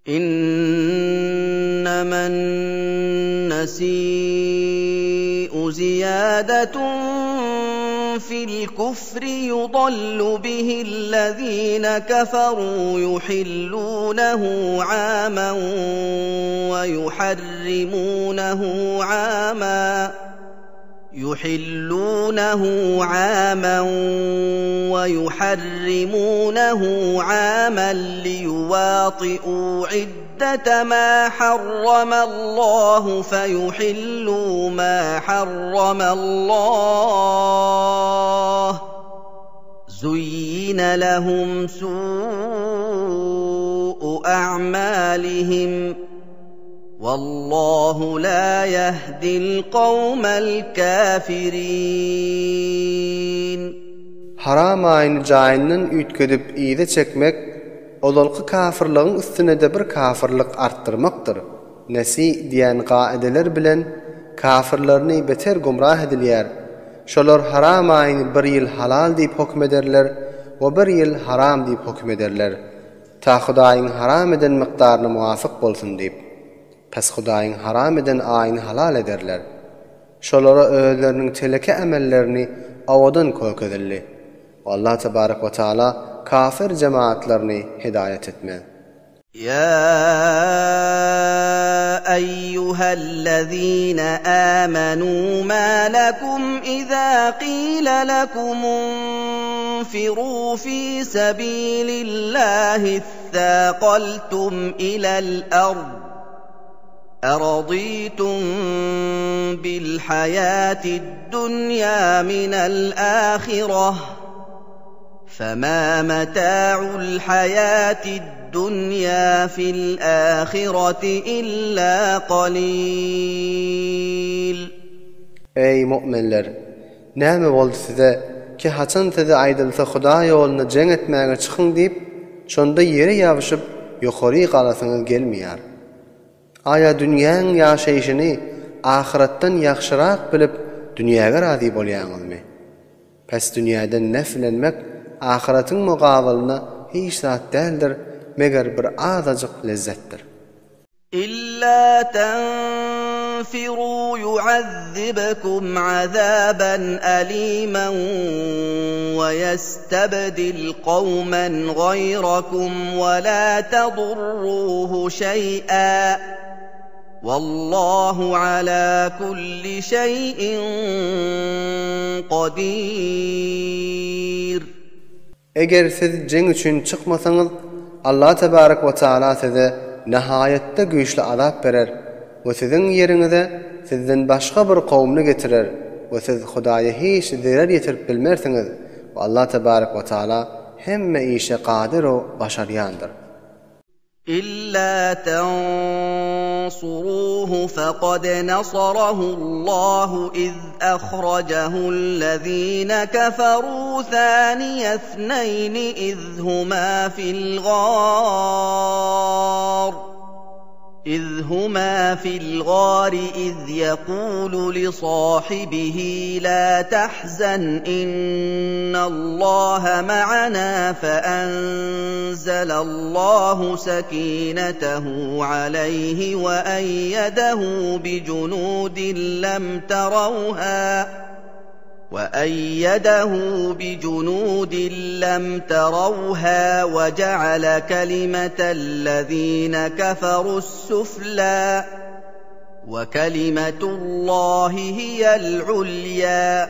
إنما النسيء زيادة في الكفر يضل به الذين كفروا يحلونه عاما ويحرمونه عاما ليواطئوا عدة ما حرم الله فيحلوا ما حرم الله زين لهم سوء أعمالهم والله لا يهدي القوم الكافرين. Haram ayını jayından üýtgedip ýygy çekmek olalky kafirligiň üstüne de bir kafirlik artdyrmakdyr. Nesi diýen gaýdeler bilen kafirlerini beter gumrah edilýär. Şolar haram ayını bir ýyl halal diýip hukm ederler we bir ýyl haram diýip hukm ederler. Ta Hudaýyň haram eden mykdaryna muwafiq bolsun diýip. Pes Hudaýyň haram eden aýyny halal ederler. Şolara özleriniň teleke emellerini awadan kökedirler. Allah tebarek ve taala kafir cemaatlerini hidayet etme. يا أيها الذين آمنوا ما لكم إذا قيل لكم انفروا في سبيل الله اثاقلتم إلى الأرض أرضيتم بالحياة الدنيا من الآخرة فما متاع الحياة الدنيا في الآخرة إلا قليل. Ey mu'minler! Näme boldy size ki haçan size aýdylsa Huda ýoluna jeng etmäge çykyn diýip, şonda ýere ýabyşyp ýokary galasyňyz gelmeýär. Aya dünýäň ýaşaýyşyny ahiretden ýaxşyrak bilip dünýäge razy bolýaňyzmy? Pes dünýäden neflenmek ahiretin mugabylyna hiç zat däldir, meger bir azadyk lezzetdir. İlla tenfiru yu'azzibkum azaban aliman ve yestabdil qawman gayrakum ve la tadurruhu şey'a vallahu ala kulli şeyin qadir. Eger siz jeng üçin çykmasaňyz, Allah tebarek ve taala size nihayetde güýçli azap berer we siziň ýeriňize sizden başga bir kowmny getirer we siz Hudaýa hiç zerer ýetirip bilmersiňiz. Ve Allah tebarek ve taala hemme işe qadir o başarýandyr. إلا تنصروه فقد نصره الله إذ أخرجه الذين كفروا ثاني اثنين إذ هما في الغار إذ يقول لصاحبه لا تحزن إن الله معنا فأنزل الله سكينته عليه وأيده بجنود لم تروها وجعل كلمة الذين كفروا السفلى وكلمة الله هي العليا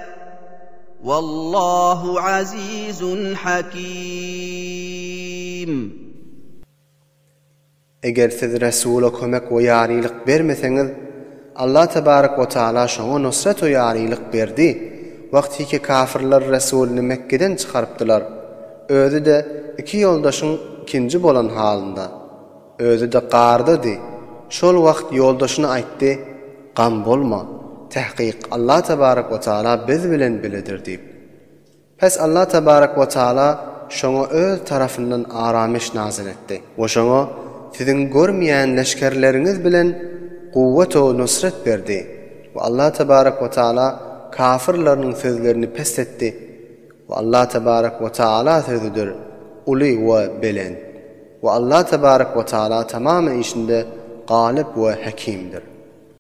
والله عزيز حكيم. Eger siz Resula kömek we ýarylyk bermeseňiz, Allah tebarek we taala şoňa nusrat we ýarylyk berdi. Wagty ki kafirler Resulüni Mekke'den çıkarıpdylar. Özü de iki yoldaşın ikinci bolan halında. Özü de gardydy. Şol wagt yoldaşyna aýtdy: "Gam bolma. Tahqiq Allah tebarek we taala biz bilen biledir" diýip. Pes Allah tebarek we taala şoňa öz tarafyndan arameş nazil etdi. We şoňa siziň görmeýän leşkerleriňiz bilen guwwet we nusrat berdi. Ve Allah tebarek we taala kafirlerin sözlerini pes etti. Ve Allah tebarek ve taala sözüdür, uli ve belen. ve Allah tebarek ve taala tamamen işinde galip ve hakimdir.